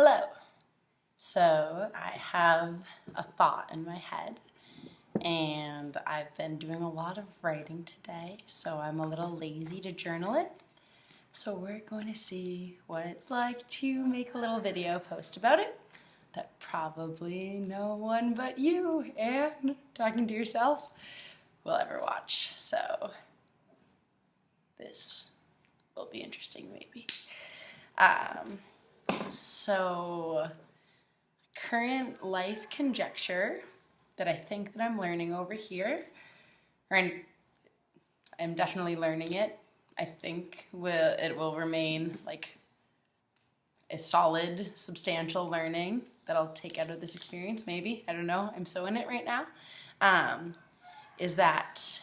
Hello. So I have a thought in my head and I've been doing a lot of writing today, so I'm a little lazy to journal it. So we're going to see what it's like to make a little video post about it that probably no one but you and talking to yourself will ever watch. So this will be interesting maybe. So current life conjecture that I think that I'm learning over here, or I'm definitely learning it. I think it will remain like a solid, substantial learning that I'll take out of this experience, maybe. I don't know. I'm so in it right now. Is that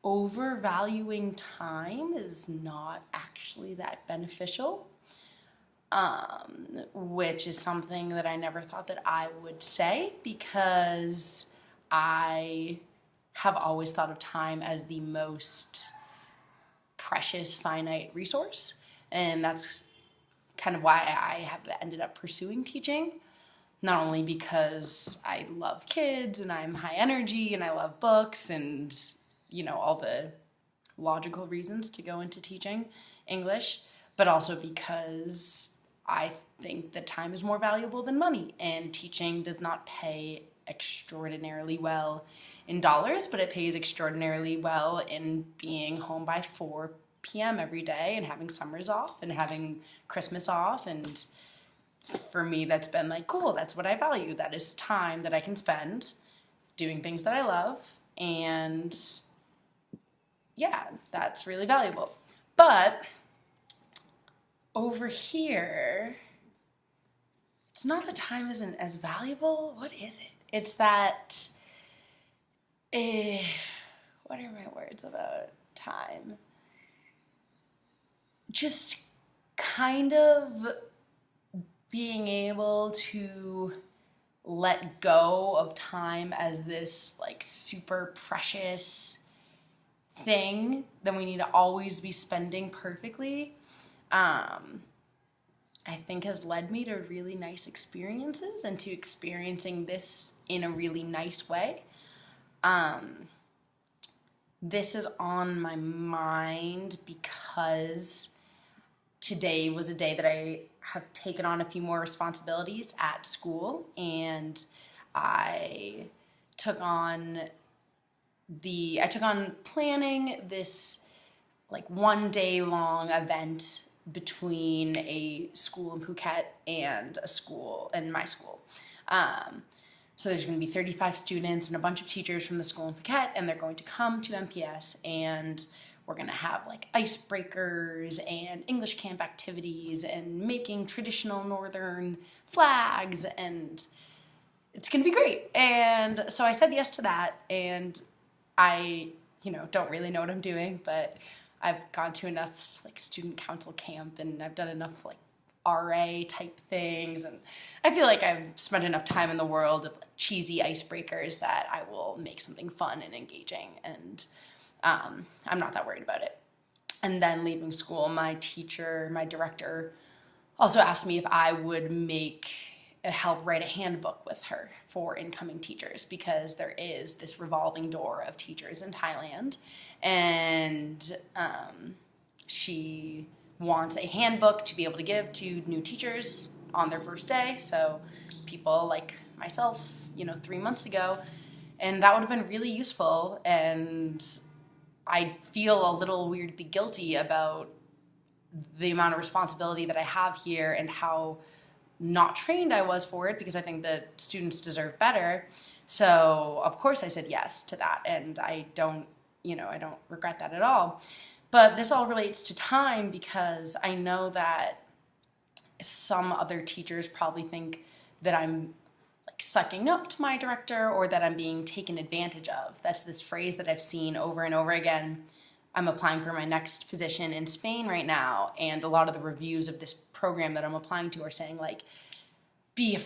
overvaluing time is not actually that beneficial. Which is something that I never thought that I would say, because I have always thought of time as the most precious, finite resource. And that's kind of why I have ended up pursuing teaching. Not only because I love kids and I'm high energy and I love books and, you know, all the logical reasons to go into teaching English, but also because I think that time is more valuable than money, and teaching does not pay extraordinarily well in dollars, but it pays extraordinarily well in being home by 4 p.m. every day and having summers off and having Christmas off. And for me, that's been like, cool, that's what I value. That is time that I can spend doing things that I love. And yeah, that's really valuable. But over here, it's not that time isn't as valuable. What is it? It's that, what are my words about time? Just kind of being able to let go of time as this like super precious thing that we need to always be spending perfectly. I think has led me to really nice experiences and to experiencing this in a really nice way. This is on my mind because today was a day that I have taken on a few more responsibilities at school, and I took on planning this like 1 day long event between a school in Phuket and a school and my school. So there's going to be 35 students and a bunch of teachers from the school in Phuket, and they're going to come to MPS, and we're going to have like icebreakers and English camp activities and making traditional northern flags, and it's going to be great. And so I said yes to that, and I, don't really know what I'm doing, but I've gone to enough like student council camp, and I've done enough like RA type things, and I feel like I've spent enough time in the world of like cheesy icebreakers that I will make something fun and engaging, and I'm not that worried about it. And then leaving school, my director also asked me if I would help write a handbook with her for incoming teachers, because there is this revolving door of teachers in Thailand, and she wants a handbook to be able to give to new teachers on their first day, so people like myself, 3 months ago, and that would have been really useful. And I feel a little weirdly guilty about the amount of responsibility that I have here and how not trained I was for it, because I think that students deserve better. So of course I said yes to that, and I don't regret that at all. But this all relates to time, because I know that some other teachers probably think that I'm like sucking up to my director, or that I'm being taken advantage of. That's this phrase that I've seen over and over again. I'm applying for my next position in Spain right now, and a lot of the reviews of this program that I'm applying to are saying like, be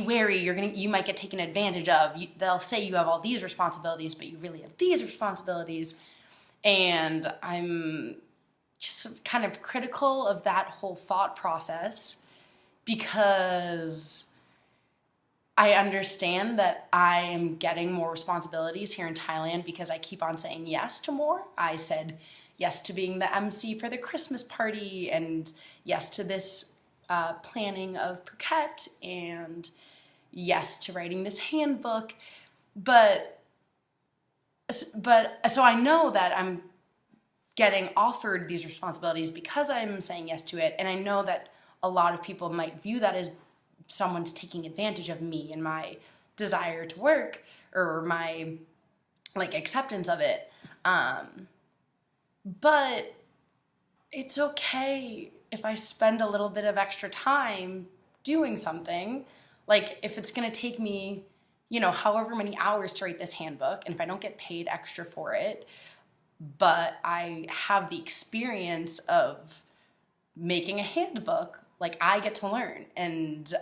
wary, you might get taken advantage of. They'll say you have all these responsibilities, but you really have these responsibilities. And I'm just kind of critical of that whole thought process because I understand that I am getting more responsibilities here in Thailand because I keep on saying yes to more. I said yes to being the MC for the Christmas party, and yes to this planning of Phuket, and yes to writing this handbook. But so I know that I'm getting offered these responsibilities because I'm saying yes to it, and I know that a lot of people might view that as someone's taking advantage of me and my desire to work, or my like acceptance of it. But it's okay if I spend a little bit of extra time doing something. Like if it's gonna take me, however many hours to write this handbook, and if I don't get paid extra for it, but I have the experience of making a handbook, like I get to learn, and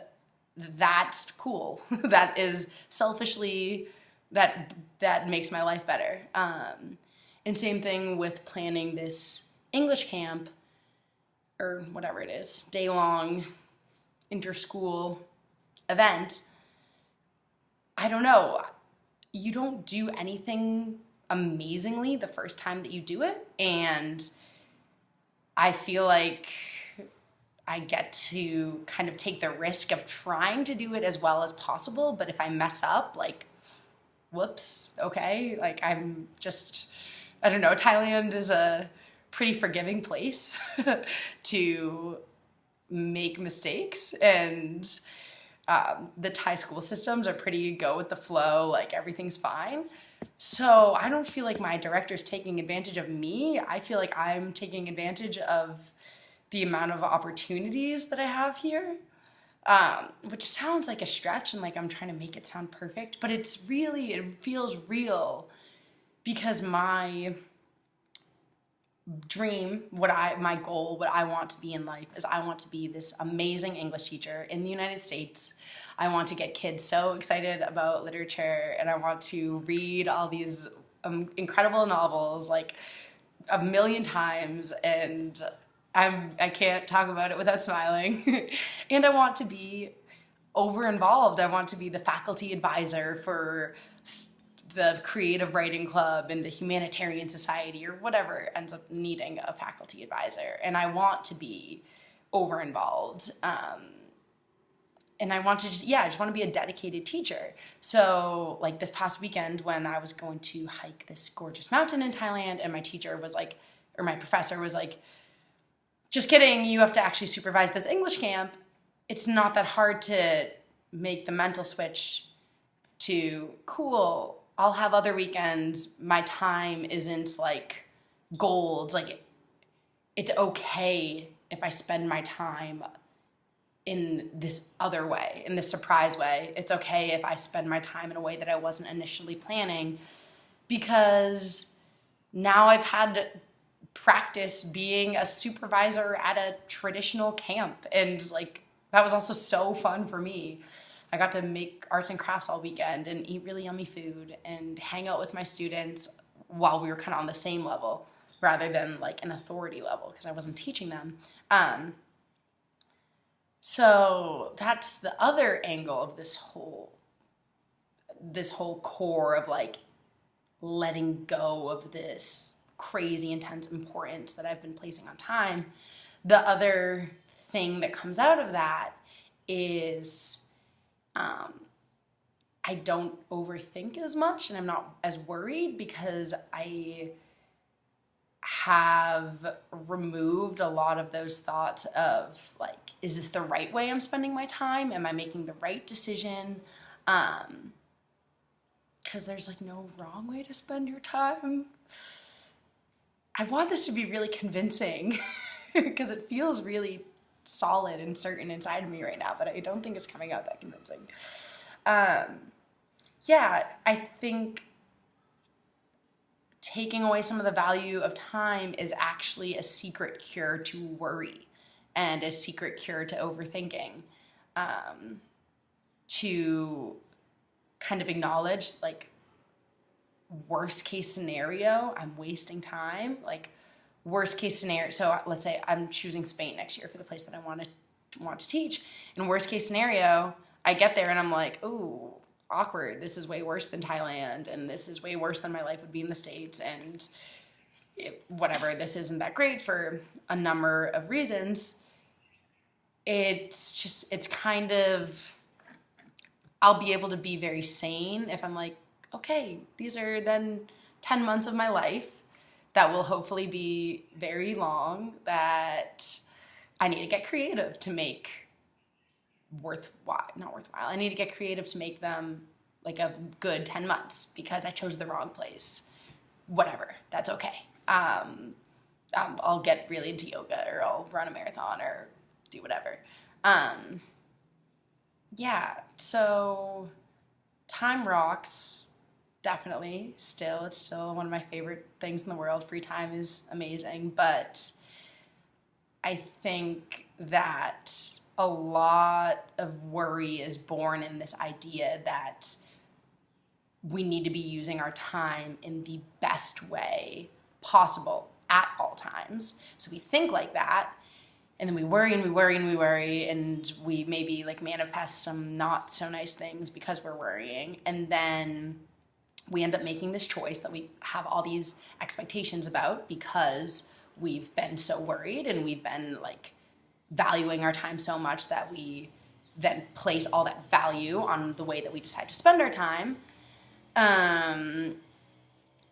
that's cool. That is selfishly, that makes my life better. And same thing with planning this English camp, or whatever it is, day-long inter-school event. I don't know. You don't do anything amazingly the first time that you do it, and I feel like I get to kind of take the risk of trying to do it as well as possible. But if I mess up, like, whoops, okay. Like I don't know, Thailand is a pretty forgiving place to make mistakes, and the Thai school systems are pretty go with the flow, like everything's fine. So I don't feel like my director's taking advantage of me. I feel like I'm taking advantage of the amount of opportunities that I have here, which sounds like a stretch and like I'm trying to make it sound perfect, but it feels real, because my dream, my goal, what I want to be in life is I want to be this amazing English teacher in the United States. I want to get kids so excited about literature, and I want to read all these incredible novels like a million times, and I can't talk about it without smiling. And I want to be over involved. I want to be the faculty advisor for the creative writing club and the humanitarian society, or whatever ends up needing a faculty advisor. And I want to be over involved. And I want to I just want to be a dedicated teacher. So like this past weekend when I was going to hike this gorgeous mountain in Thailand, and my teacher was like, or my professor was like, just kidding, you have to actually supervise this English camp. It's not that hard to make the mental switch to, cool, I'll have other weekends. My time isn't like gold. Like it's okay if I spend my time in this other way, in this surprise way. It's okay if I spend my time in a way that I wasn't initially planning, because now I've had practice being a supervisor at a traditional camp, and like that was also so fun for me. I got to make arts and crafts all weekend and eat really yummy food and hang out with my students while we were kind of on the same level rather than like an authority level, because I wasn't teaching them. So that's the other angle of this whole core of like letting go of this crazy intense importance that I've been placing on time. The other thing that comes out of that is I don't overthink as much, and I'm not as worried because I have removed a lot of those thoughts of like, is this the right way I'm spending my time? Am I making the right decision? Because there's like no wrong way to spend your time. I want this to be really convincing because it feels really solid and certain inside of me right now, but I don't think it's coming out that convincing. Yeah, I think taking away some of the value of time is actually a secret cure to worry and a secret cure to overthinking. To kind of acknowledge, like, worst case scenario, I'm wasting time. Like, worst case scenario, so let's say I'm choosing Spain next year for the place that I want to teach. In worst case scenario, I get there and I'm like, ooh, awkward. This is way worse than Thailand, and this is way worse than my life would be in the States, and whatever, this isn't that great for a number of reasons. It's kind of, I'll be able to be very sane if I'm like, okay, these are then 10 months of my life that will hopefully be very long, that I need to get creative to make not worthwhile. I need to get creative to make them like a good 10 months because I chose the wrong place. Whatever, that's okay. I'll get really into yoga, or I'll run a marathon, or do whatever. Yeah, so time rocks, definitely. It's still one of my favorite things in the world. Free time is amazing, but I think that a lot of worry is born in this idea that we need to be using our time in the best way possible at all times. So we think like that, and then we worry and we worry and we worry, and we maybe like manifest some not so nice things because we're worrying, and then we end up making this choice that we have all these expectations about because we've been so worried, and we've been like valuing our time so much that we then place all that value on the way that we decide to spend our time.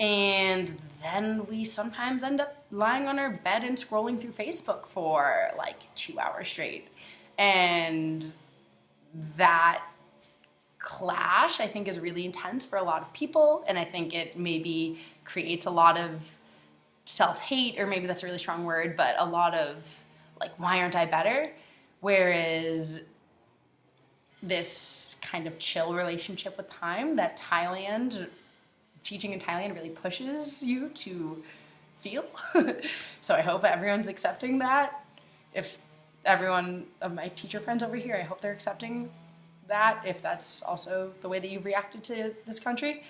And then we sometimes end up lying on our bed and scrolling through Facebook for like 2 hours straight. And that clash, I think, is really intense for a lot of people. And I think it maybe creates a lot of self-hate, or maybe that's a really strong word, but a lot of like, why aren't I better? Whereas this kind of chill relationship with time that teaching in Thailand really pushes you to feel. So I hope everyone's accepting that. If everyone of my teacher friends over here, I hope they're accepting that, if that's also the way that you've reacted to this country.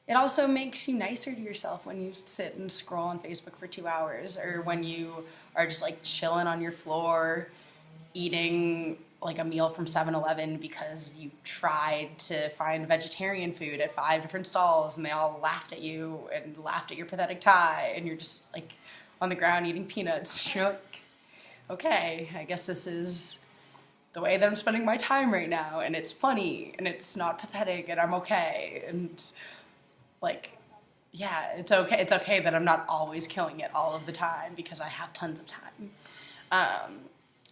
It also makes you nicer to yourself when you sit and scroll on Facebook for 2 hours, or when you are just like chilling on your floor eating like a meal from 7-Eleven because you tried to find vegetarian food at 5 different stalls and they all laughed at you and laughed at your pathetic tie, and you're just like on the ground eating peanuts. You're like, okay, I guess this is the way that I'm spending my time right now, and it's funny and it's not pathetic and I'm okay. And like, yeah, it's okay. It's okay that I'm not always killing it all of the time because I have tons of time.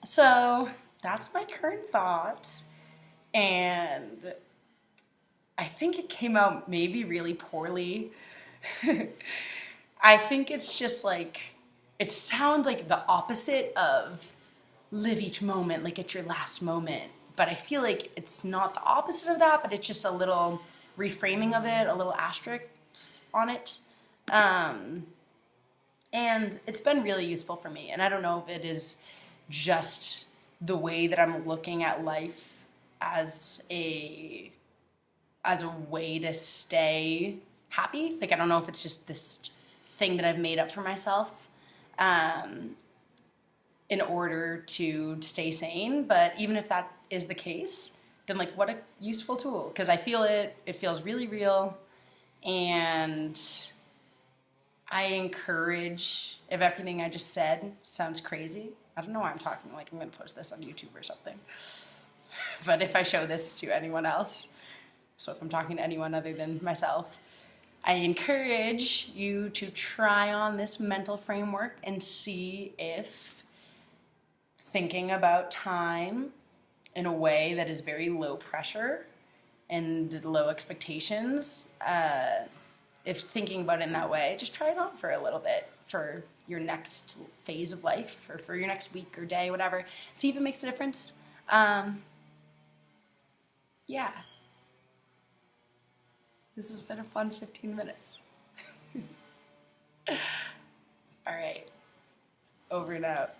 So that's my current thoughts, and I think it came out maybe really poorly. I think it's just like, it sounds like the opposite of live each moment like it's your last moment, but I feel like it's not the opposite of that, but it's just a little reframing of it, a little asterisk on it. And it's been really useful for me, and I don't know if it is just the way that I'm looking at life as a way to stay happy. Like, I don't know if it's just this thing that I've made up for myself in order to stay sane. But even if that is the case, then like, what a useful tool, because I feel it feels really real. And I encourage, if everything I just said sounds crazy, I don't know why I'm talking like I'm going to post this on YouTube or something, but if I show this to anyone else, so if I'm talking to anyone other than myself, I encourage you to try on this mental framework and see if thinking about time in a way that is very low pressure and low expectations, if thinking about it in that way, just try it on for a little bit for your next phase of life, or for your next week or day, whatever. See if it makes a difference. Yeah. This has been a fun 15 minutes. All right. Over and out.